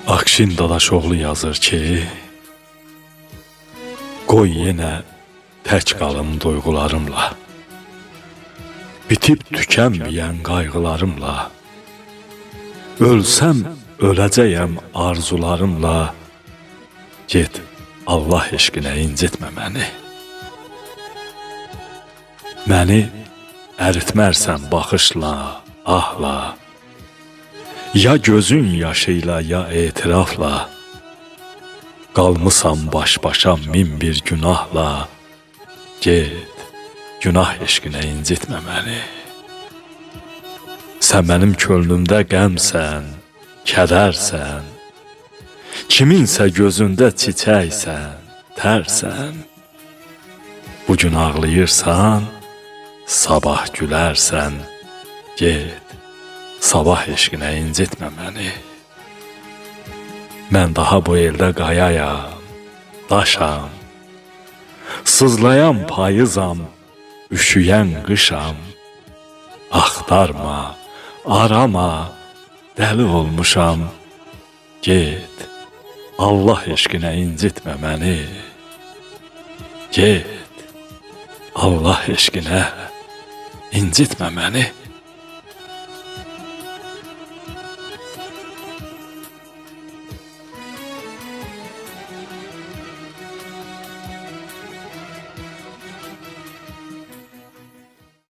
Akşin Dadaşoğlu yazır ki, qoy yenə tək qalım duyğularımla, bitib tükənməyən qayğılarımla, ölsəm öləcəyəm arzularımla, get Allah eşqinə incitmə məni. Məni əritmərsən baxışla, ahla, ya gözün yaşıyla, ya etirafla, qalmısan baş-başa min bir günahla, get, günah eşqinə incitmə məni. Sən mənim könlümdə qəmsən, kədərsən, kiminsə gözündə çiçəksən, tərsən. Bugün ağlayırsan, sabah gülərsən, get, sabah eşqinə incitmə məni. Mən daha bu eldə qayayam, daşam, sızlayan payızam, üşüyən qışam. Axtarma, arama, dəli olmuşam, get, Allah eşqinə incitmə məni. Get, Allah eşqinə incitmə məni.